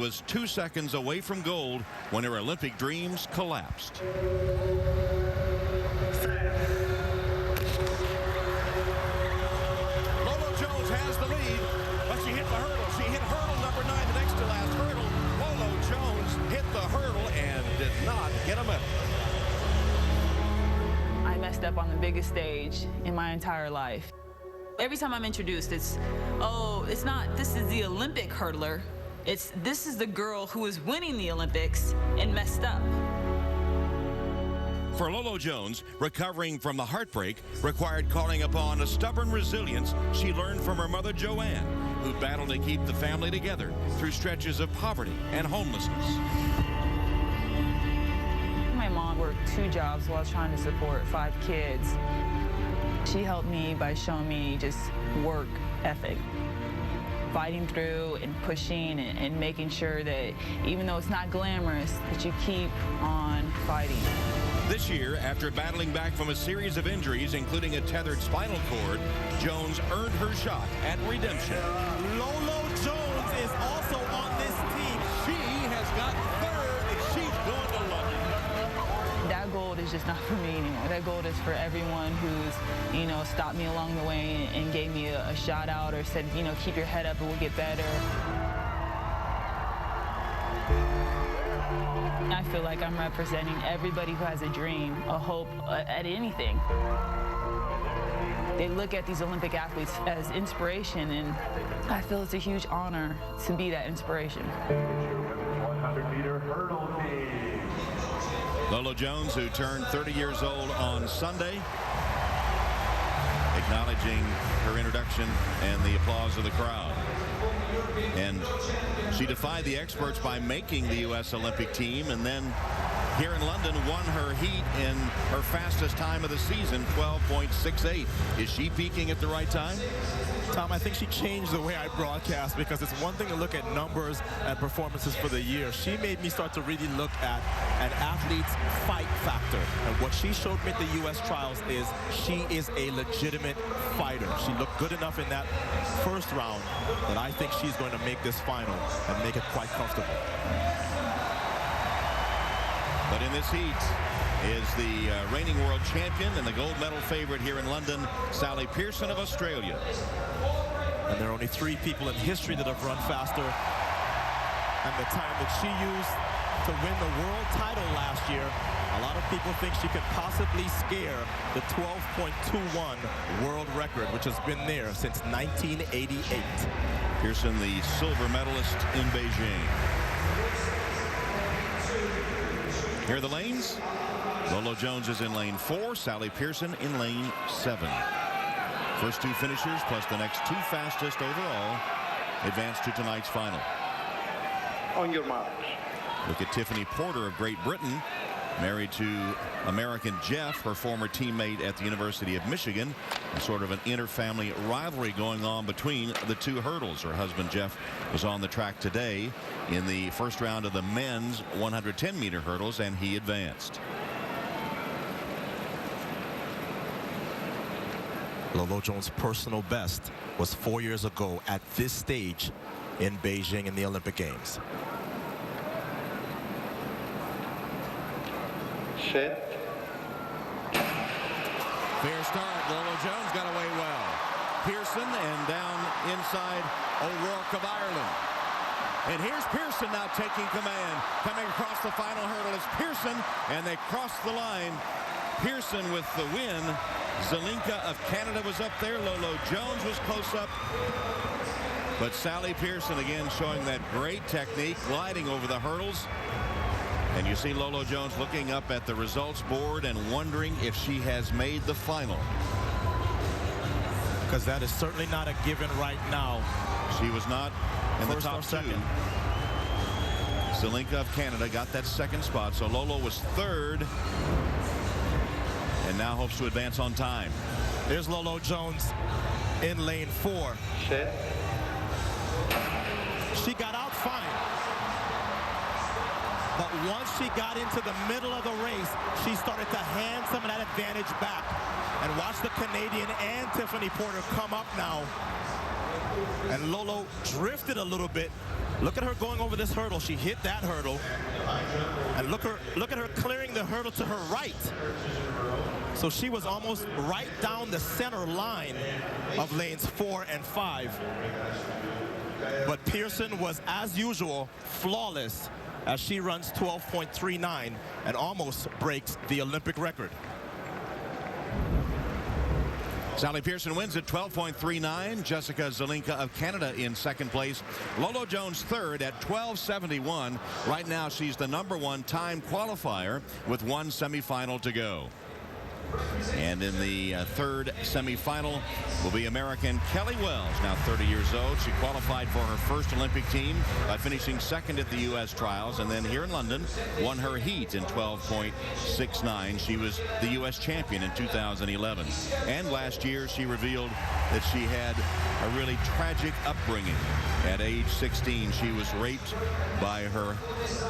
was 2 seconds away from gold when her Olympic dreams collapsed. Lolo Jones has the lead, but she hit the hurdle. She hit hurdle number 9, the next to last hurdle. Lolo Jones hit the hurdle and did not get a medal. I messed up on the biggest stage in my entire life. Every time I'm introduced, it's, oh, it's not, this is the Olympic hurdler. It's, this is the girl who is winning the Olympics and messed up. For Lolo Jones, recovering from the heartbreak required calling upon a stubborn resilience she learned from her mother, Joanne, who battled to keep the family together through stretches of poverty and homelessness. My mom worked 2 jobs while trying to support 5 kids. She helped me by showing me just work ethic, fighting through and pushing and making sure that even though it's not glamorous, that you keep on fighting. This year, after battling back from a series of injuries, including a tethered spinal cord, Jones earned her shot at redemption. Lolo Jones is also on this team. She has got 3rd, and she's going to London. That gold is just not for me anymore. That gold is for everyone who's, you know, stopped me along the way and gave me a shout out or said, you know, keep your head up and we'll get better. I feel like I'm representing everybody who has a dream, a hope at anything. They look at these Olympic athletes as inspiration, and I feel it's a huge honor to be that inspiration. 100-meter hurdle team. Lolo Jones, who turned 30 years old on Sunday, acknowledging her introduction and the applause of the crowd. And she defied the experts by making the U.S. Olympic team, and then here in London won her heat in her fastest time of the season, 12.68. Is she peaking at the right time? Tom, I think she changed the way I broadcast, because it's one thing to look at numbers and performances for the year. She made me start to really look at an athlete's fight factor. And what she showed me at the U.S. trials is she is a legitimate fighter. She looked good enough in that first round that I think she's going to make this final and make it quite comfortable. But in this heat is the reigning world champion and the gold medal favorite here in London, Sally Pearson of Australia. And there are only 3 people in history that have run faster. And the time that she used to win the world title last year, a lot of people think she could possibly scare the 12.21 world record, which has been there since 1988. Pearson, the silver medalist in Beijing. Here are the lanes. Lolo Jones is in lane 4, Sally Pearson in lane 7. First 2 finishers plus the next 2 fastest overall advance to tonight's final. On your mark. Look at Tiffany Porter of Great Britain, married to American Jeff, her former teammate at the University of Michigan, and sort of an inter-family rivalry going on between the 2 hurdles. Her husband Jeff was on the track today in the first round of the men's 110-meter hurdles, and he advanced. Lolo Jones' personal best was 4 years ago at this stage in Beijing in the Olympic Games. Set. Fair start. Lolo Jones got away well. Pearson and down inside O'Rourke of Ireland. And here's Pearson now taking command. Coming across the final hurdle is Pearson, and they cross the line. Pearson with the win. Zelinka of Canada was up there. Lolo Jones was close up. But Sally Pearson again showing that great technique, gliding over the hurdles. And you see Lolo Jones looking up at the results board and wondering if she has made the final. Because that is certainly not a given right now. She was not in the top 2. Zelinka of Canada got that 2nd spot, so Lolo was 3rd. And now hopes to advance on time. There's Lolo Jones in lane 4. Set. She got out fine. But once she got into the middle of the race, she started to hand some of that advantage back. And watch the Canadian and Tiffany Porter come up now. And Lolo drifted a little bit, Look at her going over this hurdle. She hit that hurdle. And look at her clearing the hurdle to her right. So she was almost right down the center line of lanes 4 and 5. But Pearson was, as usual, flawless as she runs 12.39 and almost breaks the Olympic record. Sally Pearson wins at 12.39. Jessica Zelinka of Canada in second place. Lolo Jones third at 12.71. Right now she's the #1 time qualifier with one semifinal to go. And in the third semifinal will be American Kelly Wells, now 30 years old. She qualified for her first Olympic team by finishing second at the U.S. trials, and then here in London won her heat in 12.69. She was the U.S. champion in 2011. And last year she revealed that she had a really tragic upbringing. At age 16, she was raped by her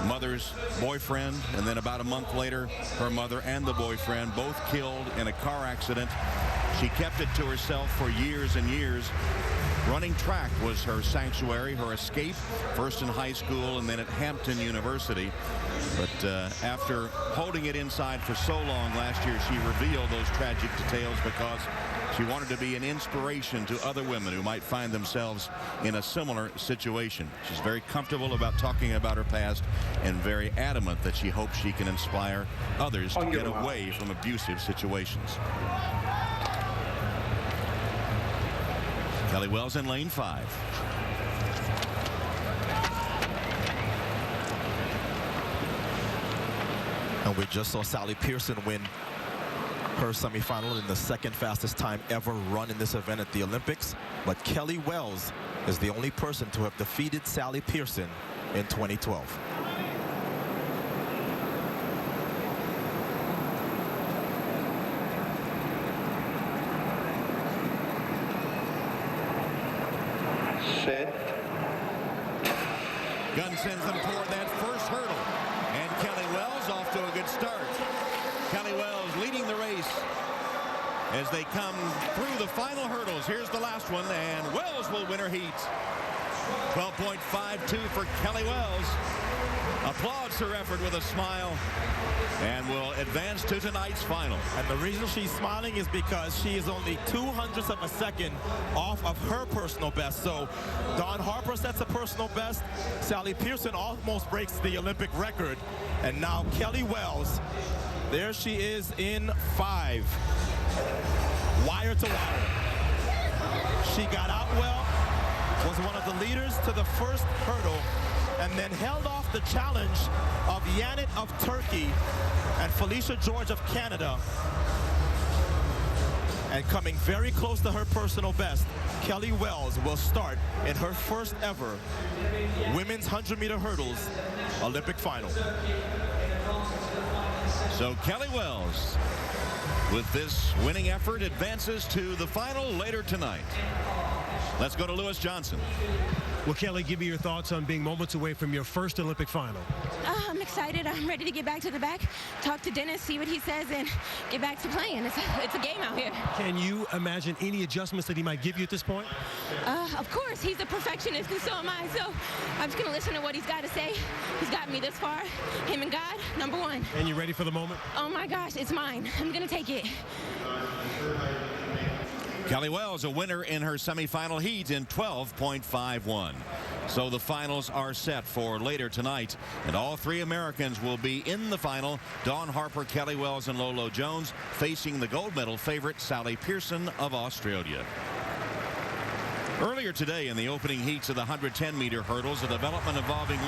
mother's boyfriend, and then about a month later, her mother and the boyfriend both killed in a car accident. She kept it to herself for years and years. Running track was her sanctuary, her escape, first in high school and then at Hampton University. But after holding it inside for so long last year, she revealed those tragic details because she wanted to be an inspiration to other women who might find themselves in a similar situation. She's very comfortable about talking about her past and very adamant that she hopes she can inspire others to get away from abusive situations. Kelly Wells in lane 5. And we just saw Sally Pearson win her semifinal in the second fastest time ever run in this event at the Olympics. But Kelly Wells is the only person to have defeated Sally Pearson in 2012. Set. Gunn sends them toward that first hurdle. And Kelly Wells off to a good start. Kelly Wells leading the race as they come through the final hurdles. Here's the last one, and Wells will win her heat. 12.52 for Kelly Wells. Applauds her effort with a smile and will advance to tonight's final. And the reason she's smiling is because she is only 0.02 of a second off of her personal best. So Dawn Harper sets a personal best. Sally Pearson almost breaks the Olympic record. And now Kelly Wells, there she is in 5. Wire to wire. She got out well, was one of the leaders to the first hurdle, and then held off the challenge of Yanit of Turkey and Felicia George of Canada. And coming very close to her personal best, Kelly Wells will start in her first ever women's 100-meter hurdles Olympic final. So Kelly Wells, with this winning effort, advances to the final later tonight. Let's go to Lewis Johnson. Well, Kelly, give me your thoughts on being moments away from your first Olympic final. I'm excited. I'm ready to get back to the back, talk to Dennis, see what he says, and get back to playing. It's a game out here. Can you imagine any adjustments that he might give you at this point? Of course. He's a perfectionist, and so am I. So I'm just going to listen to what he's got to say. He's got me this far. Him and God, #1. And you ready for the moment? Oh, my gosh. It's mine. I'm going to take it. Kelly Wells, a winner in her semifinal heat in 12.51. So the finals are set for later tonight, and all 3 Americans will be in the final. Dawn Harper, Kelly Wells, and Lolo Jones facing the gold medal favorite Sally Pearson of Australia. Earlier today in the opening heats of the 110-meter hurdles, a development involving